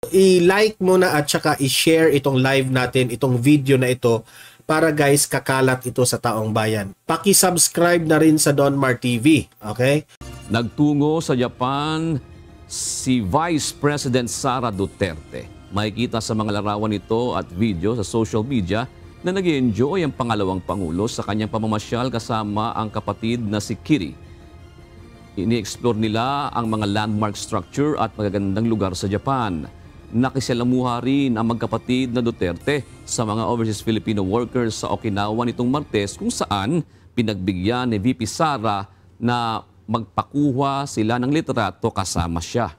I-like mo na at saka i-share itong live natin, itong video na ito para guys kakalat ito sa taong bayan. Paki-subscribe na rin sa Donmar TV, okay? Nagtungo sa Japan si Vice President Sara Duterte. Makikita sa mga larawan nito at video sa social media na nag-enjoy ang pangalawang Pangulo sa kanyang pamamasyal kasama ang kapatid na si Kiri. Ini-explore nila ang mga landmark structure at magagandang lugar sa Japan. Nakisalamuha rin ang magkapatid na Duterte sa mga overseas Filipino workers sa Okinawa nitong Martes kung saan pinagbigyan ni VP Sara na magpakuha sila ng litrato kasama siya.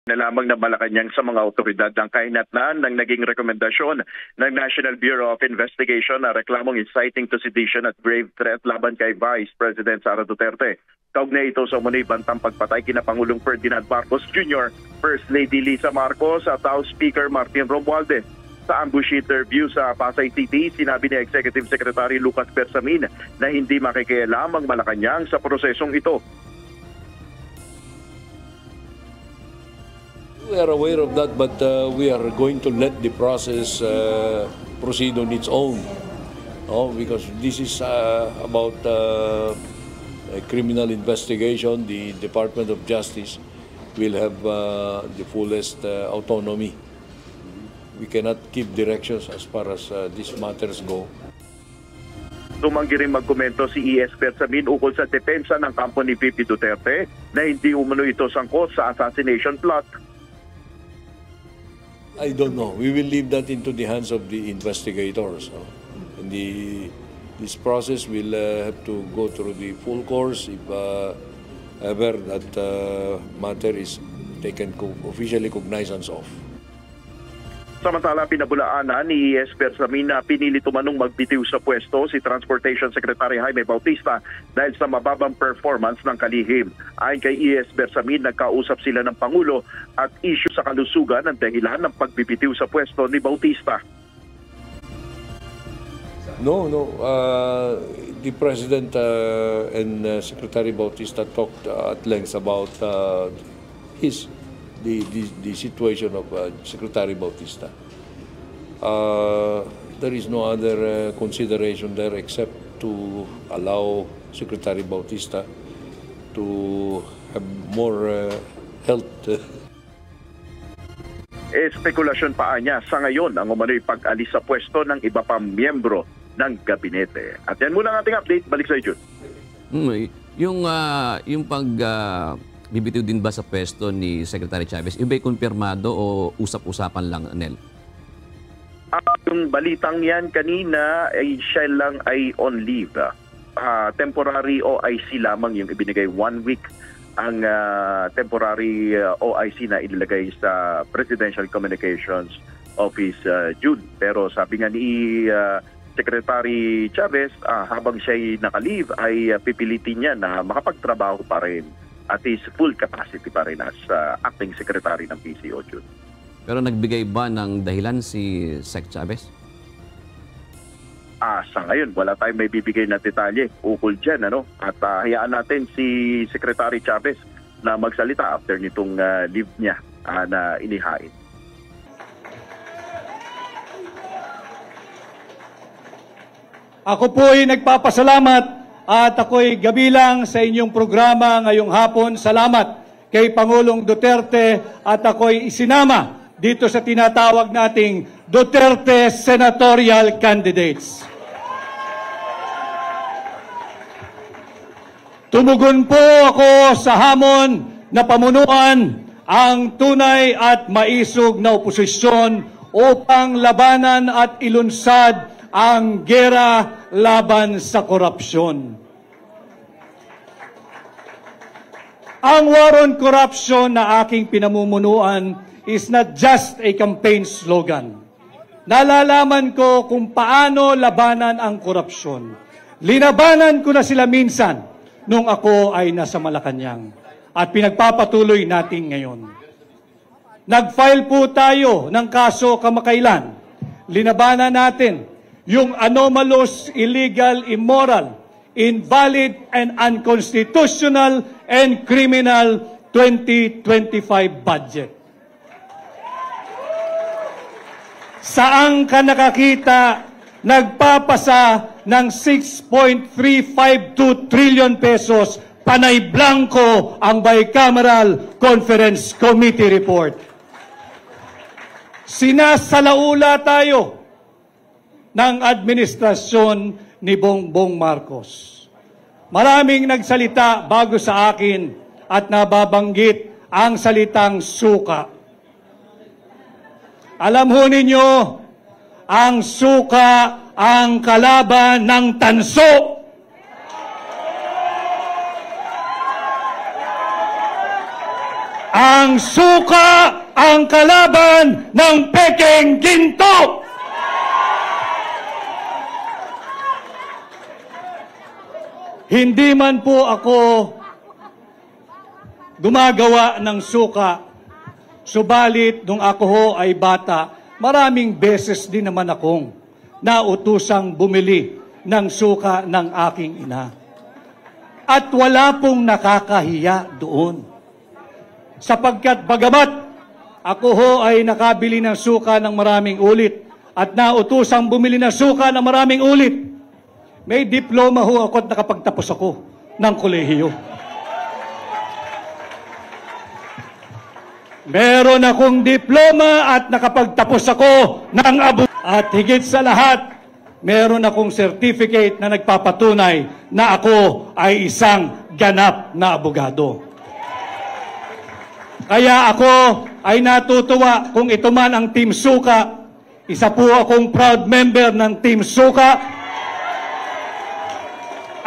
Na lamang na Malacanang sa mga otoridad ng kahinatnan ng naging rekomendasyon ng National Bureau of Investigation na reklamong inciting to sedition at grave threat laban kay Vice President Sara Duterte. Kaugnay ito sa umunay bantang pagpatay kina Pangulong Ferdinand Marcos Jr., First Lady Lisa Marcos at House Speaker Martin Romualdez. Sa ambush interview sa Pasay City, sinabi ni Executive Secretary Lucas Bersamin na hindi makikialam ang Malacanang sa prosesong ito. We are aware of that, but we are going to let the process proceed on its own. Because this is about a criminal investigation. The Department of Justice will have the fullest autonomy. We cannot give directions as far as these matters go. Tumanggi rin magkomento si E.S. Bersamin ukol sa depensa ng kampo ni VP Duterte na hindi umano ito sangkot sa assassination plot. I don't know. We will leave that into the hands of the investigators. And this process will have to go through the full course if ever that matter is taken officially cognizance of. Samantala, pinabulaanan ni E.S. Bersamin na pinili tumanong magbitiw sa pwesto si Transportation Secretary Jaime Bautista dahil sa mababang performance ng kalihim. Ayon kay E.S. Bersamin, nagkausap sila ng Pangulo at issue sa kalusugan ang dahilan ng pagbibitiw sa pwesto ni Bautista. No. The President and Secretary Bautista talked at length about the situation of Secretary Bautista. There is no other consideration there except to allow Secretary Bautista to have more health. Espekulasyon pa niya sa ngayon ang umano'y pag-alis sa pwesto ng iba pang miyembro ng gabinete. At yan muna ang ating update. Balik sa iyo, Jun. Yung bibitiw din ba sa pwesto ni Secretary Chavez? Yung ba'y kumpirmado o usap-usapan lang, Nel? Yung balitang yan kanina ay siya lang ay on leave. Temporary OIC lamang yung ibinigay 1 week ang temporary OIC na ilagay sa Presidential Communications Office June. Pero sabi nga ni Secretary Chavez, habang siya'y naka-leave ay pipilitin niya na makapagtrabaho pa rin at is full capacity pa rin as acting secretary ng PCO, June. Pero nagbigay ba ng dahilan si Sec Chavez? Sa ngayon, wala tayong may bibigay na detalye ukol dyan. At hayaan natin si Secretary Chavez na magsalita after nitong leave niya na inihain. Ako po ay nagpapasalamat at ako'y gabilang sa inyong programa ngayong hapon. Salamat kay Pangulong Duterte at ako'y isinama dito sa tinatawag nating Duterte Senatorial Candidates. Tumugon po ako sa hamon na pamunuan ang tunay at maisog na oposisyon upang labanan at ilunsad ang gera laban sa korupsyon. Ang war on corruption na aking pinamumunuan is not just a campaign slogan. Nalalaman ko kung paano labanan ang korupsyon. Linabanan ko na sila minsan nung ako ay nasa Malacanang at pinagpapatuloy natin ngayon. Nag-file po tayo ng kaso kamakailan. Linabanan natin yung anomalous, illegal, immoral, invalid, and unconstitutional and criminal 2025 budget. Saan ka nakakita nagpapasa ng 6.352 trillion pesos panay blanco ang Bicameral Conference Committee report? Sinasalaula tayo ng administrasyon ni Bongbong Marcos. Maraming nagsalita bago sa akin at nababanggit ang salitang suka. Alam ho ninyo, ang suka ang kalaban ng tanso. Ang suka ang kalaban ng pekeng ginto. Hindi man po ako gumagawa ng suka, subalit nung ako ho ay bata, maraming beses din naman akong nautusang bumili ng suka ng aking ina. At wala pong nakakahiya doon. Sapagkat bagamat ako ho ay nakabili ng suka ng maraming ulit at nautusang bumili ng suka ng maraming ulit, may diploma ho ako at nakapagtapos ako ng kolehiyo. Meron akong diploma at nakapagtapos ako ng at higit sa lahat, meron akong certificate na nagpapatunay na ako ay isang ganap na abogado. Kaya ako ay natutuwa kung ito man ang Team Suka. Isa po akong proud member ng Team Suka.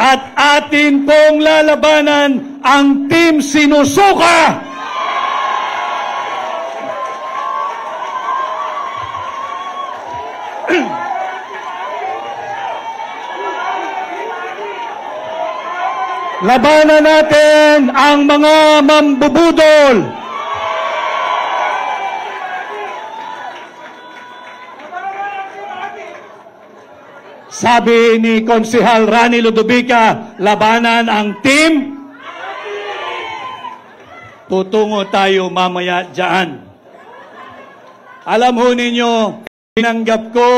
At atin pong lalabanan ang Team Sinusuka. Labanan natin ang mga mambubudol. Sabi ni Konsehal Rani Ludovica, labanan ang team. Tutungo tayo mamaya dyan. Alam ho ninyo, tinanggap ko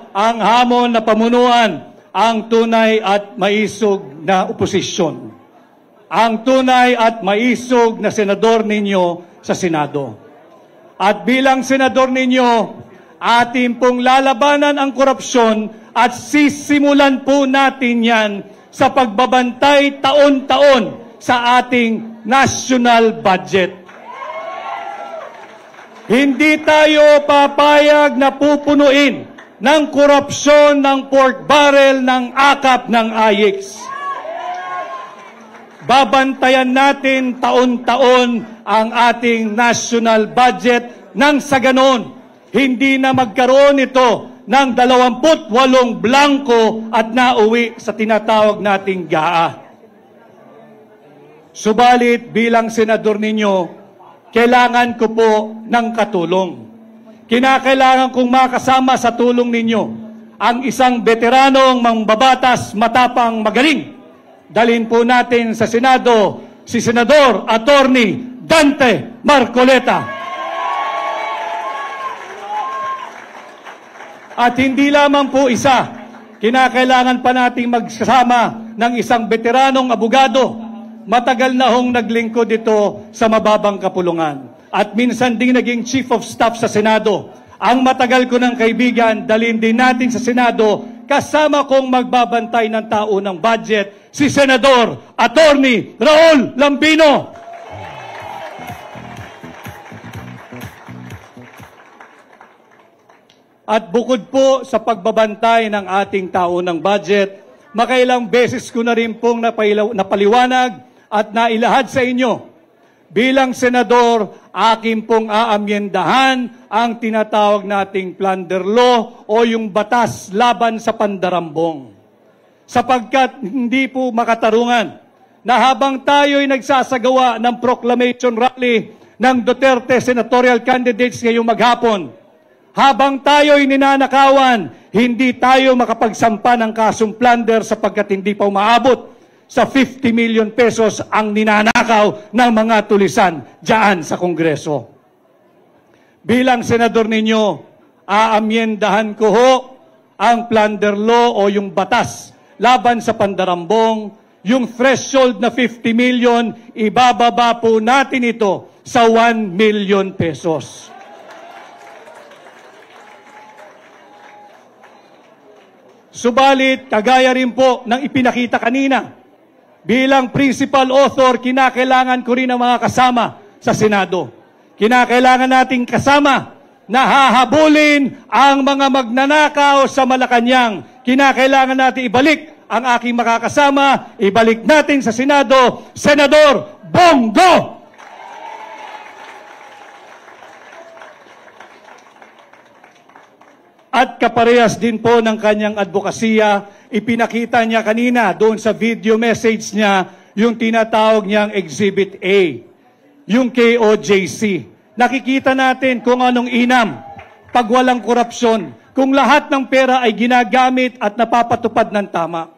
ang hamon na pamunuan, ang tunay at maisog na oposisyon. Ang tunay at maisog na senador ninyo sa Senado. At bilang senador ninyo, atin pong lalabanan ang korupsyon at sisimulan po natin yan sa pagbabantay taon-taon sa ating national budget. Hindi tayo papayag na pupunuin ng korupsyon ng pork barrel ng akap ng AIX. Babantayan natin taon-taon ang ating national budget nang sa ganon, hindi na magkaroon ito ng 28 blanco at nauwi sa tinatawag nating GAA. Subalit bilang senador ninyo, kailangan ko po ng katulong. Kinakailangan kong makasama sa tulong ninyo ang isang veteranong mambabatas, matapang, magaling. Dalhin po natin sa Senado si Senador Attorney Dante Marcoleta. At hindi lamang po isa, kinakailangan pa nating magsasama ng isang veteranong abogado. Matagal na hong naglingkod ito sa mababang kapulungan. At minsan ding naging Chief of Staff sa Senado. Ang matagal ko ng kaibigan, dalhin din natin sa Senado, kasama kong magbabantay ng tao ng budget, si Senador Attorney Raul Lambino. At bukod po sa pagbabantay ng ating tao ng budget, makailang beses ko na rin pong napaliwanag at nailahad sa inyo. Bilang senador, akin pong aamyendahan ang tinatawag nating plunder law o yung batas laban sa pandarambong. Sapagkat hindi po makatarungan na habang tayo'y nagsasagawa ng proclamation rally ng Duterte senatorial candidates ngayong maghapon, habang tayo'y ninanakawan, hindi tayo makapagsampa ng kasong plunder sapagkat hindi pa umaabot sa 50 million pesos ang ninanakaw ng mga tulisan dyan sa Kongreso. Bilang senador ninyo, aamyendahan ko ho ang plunder law o yung batas laban sa pandarambong. Yung threshold na 50 million, ibababa po natin ito sa 1 million pesos. Subalit, kagaya rin po ng ipinakita kanina, bilang principal author, kinakailangan ko rin ang mga kasama sa Senado. Kinakailangan nating kasama na hahabulin ang mga magnanakaw sa Malacanang. Kinakailangan natin ibalik ang aking makakasama, ibalik natin sa Senado, Senador Bongo! At kaparehas din po ng kanyang advokasya, ipinakita niya kanina doon sa video message niya yung tinatawag niyang Exhibit A, yung KOJC. Nakikita natin kung anong inam, pag walang korupsyon, kung lahat ng pera ay ginagamit at napapatupad ng tama.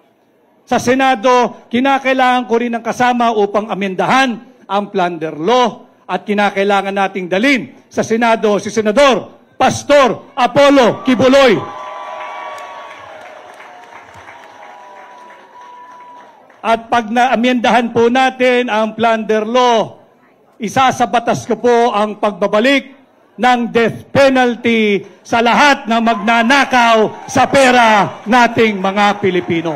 Sa Senado, kinakailangan ko rin ng kasama upang amendahan ang plunder law at kinakailangan nating dalhin sa Senado si Senador Pastor Apollo Kibuloy. At pag naamyendahan po natin ang plunder law, isa sa batas ko po ang pagbabalik ng death penalty sa lahat na magnanakaw sa pera nating mga Pilipino.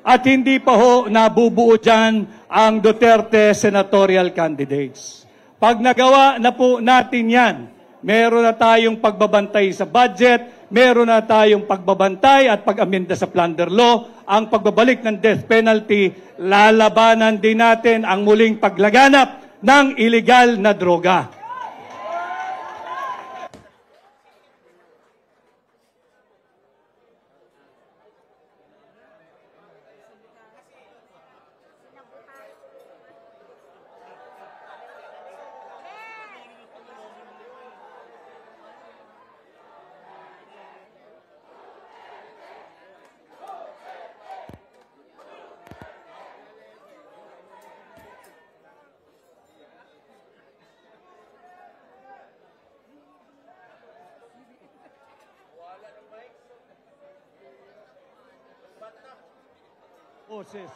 At hindi pa ho nabubuo dyan ang Duterte senatorial candidates. Pag nagawa na po natin yan, meron na tayong pagbabantay sa budget, meron na tayong pagbabantay at pag-amenda sa plunder law, ang pagbabalik ng death penalty, lalabanan din natin ang muling paglaganap ng illegal na droga. Boses.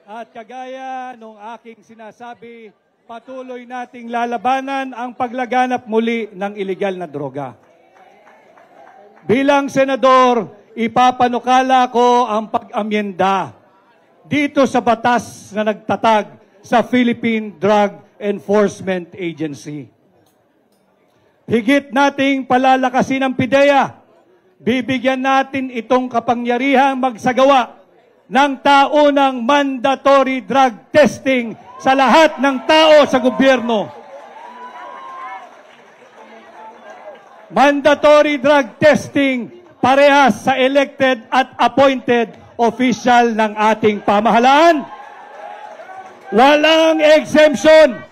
At kagaya nung aking sinasabi, patuloy nating lalabanan ang paglaganap muli ng iligal na droga. Bilang senador, ipapanukala ko ang pag-amyenda dito sa batas na nagtatag sa Philippine Drug Enforcement Agency. Higit nating palalakasin ang PIDEA. Bibigyan natin itong kapangyarihang magsagawa ng taunang mandatory drug testing sa lahat ng tao sa gobyerno. Mandatory drug testing parehas sa elected at appointed official ng ating pamahalaan. Walang exemption.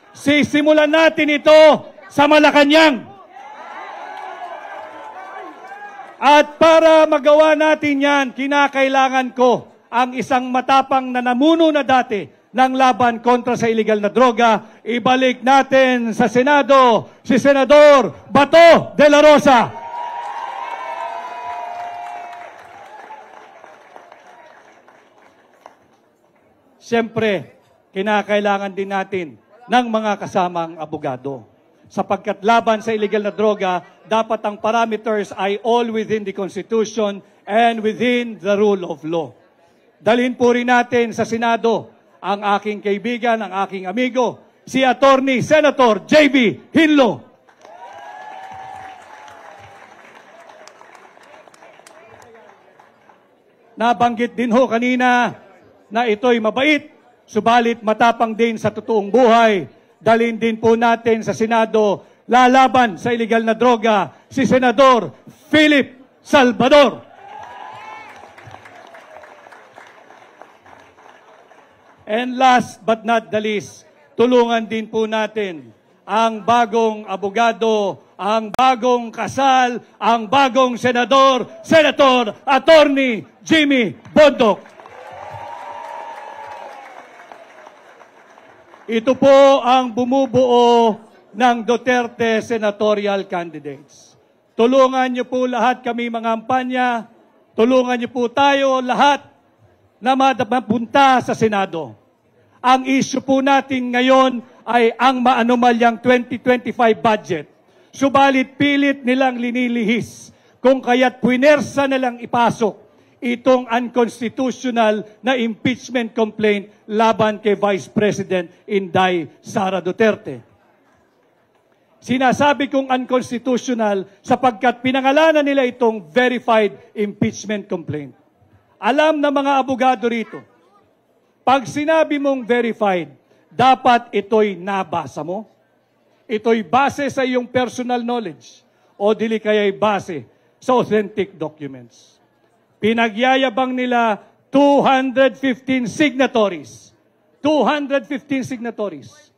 Sisimulan natin ito sa Malacanang. At para magawa natin yan, kinakailangan ko ang isang matapang na namuno na dati ng laban kontra sa illegal na droga. Ibalik natin sa Senado si Senador Bato de la Rosa. Siyempre, kinakailangan din natin ng mga kasamang abogado. Sapagkat laban sa illegal na droga, dapat ang parameters ay all within the Constitution and within the rule of law. Dalhin po rin natin sa Senado ang aking kaibigan, ang aking amigo, si Attorney Senator J.B. Hinlo. Nabanggit din ho kanina na ito'y mabait, subalit matapang din sa totoong buhay. Dalhin din po natin sa Senado, lalaban sa illegal na droga, si Senador Philip Salvador. And last but not the least, tulungan din po natin ang bagong abogado, ang bagong kasal, ang bagong senador, Senator Attorney Jimmy Bondoc. Ito po ang bumubuo ng Duterte senatorial candidates. Tulungan niyo po lahat kami mga kampanya, tulungan niyo po tayo lahat na mapunta sa Senado. Ang issue po natin ngayon ay ang maanumalyang 2025 budget. Subalit pilit nilang linilihis kung kaya't puinersa nilang ipasok itong unconstitutional na impeachment complaint laban kay Vice President Inday Sara Duterte. Sinasabi kong unconstitutional sapagkat pinangalanan nila itong verified impeachment complaint. Alam na mga abogado rito, pag sinabi mong verified, dapat ito'y nabasa mo, ito'y base sa iyong personal knowledge, o dili kaya'y base sa authentic documents. Pinagyayabang nila 215 signatories. 215 signatories.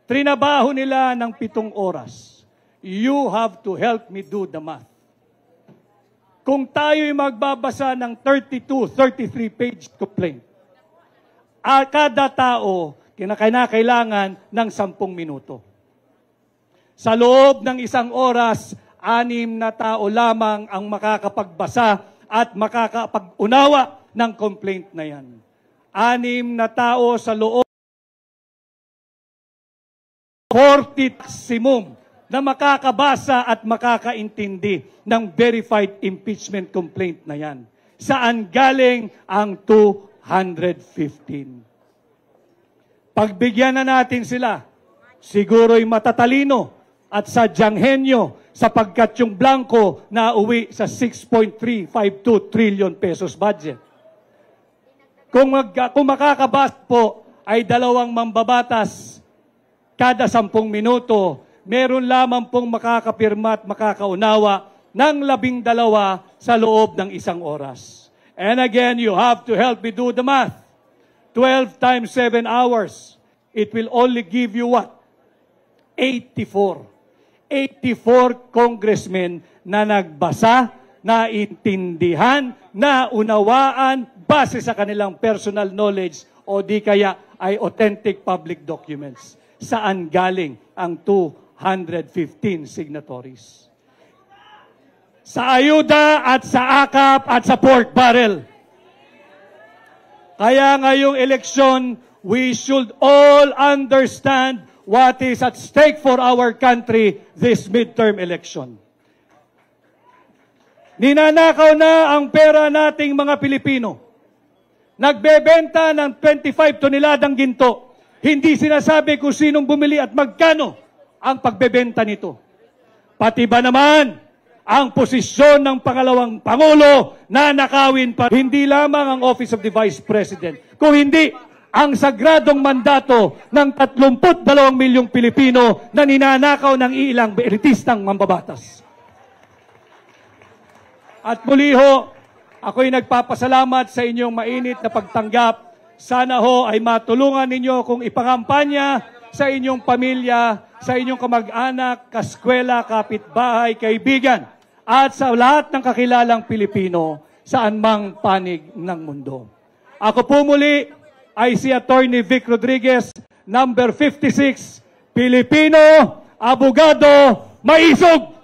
Trinabaho nila ng 7 oras. You have to help me do the math. Kung tayo'y magbabasa ng 33-page complaint, kada tao kinakailangan ng 10 minuto. Sa loob ng 1 oras, 6 na tao lamang ang makakapagbasa at makakapag-unawa ng complaint na yan. 6 na tao sa loob 40 maximum na makakabasa at makakaintindi ng verified impeachment complaint na yan. Saan galing ang 215? Pagbigyan na natin sila, siguro'y matatalino at sadyang henyo sapagkat yung blanco na uwi sa 6.352 trillion pesos budget. Kung makakabasa po ay 2 mambabatas kada 10 minuto, meron lamang pong makakapirma at makakaunawa ng 12 sa loob ng 1 oras. And again, you have to help me do the math. 12 times 7 hours, it will only give you what? 84 congressmen na nagbasa, naintindihan, naunawaan, base sa kanilang personal knowledge o di kaya ay authentic public documents. Saan galing ang 215 signatories? Sa ayuda at sa akap at sa pork barrel. Kaya ngayong eleksyon, we should all understand what is at stake for our country this midterm election. Ninanakaw na ang pera nating mga Pilipino. Nagbebenta ng 25 toneladang ginto. Hindi sinasabi kung sinong bumili at magkano ang pagbebenta nito. Pati ba naman ang posisyon ng pangalawang Pangulo na nakawin pa hindi lamang ang Office of the Vice President, kung hindi ang sagradong mandato ng 32 milyong Pilipino na ninanakaw ng ilang elitistang mambabatas. At muli ho, ako'y nagpapasalamat sa inyong mainit na pagtanggap. Sana ho ay matulungan ninyo kung ipangampanya sa inyong pamilya, sa inyong kamag-anak, kaskwela, kapitbahay, kaibigan, at sa lahat ng kakilalang Pilipino saan mang panig ng mundo. Ako po muli ay si Attorney Vic Rodriguez, number 56, Pilipino, abogado, maisog!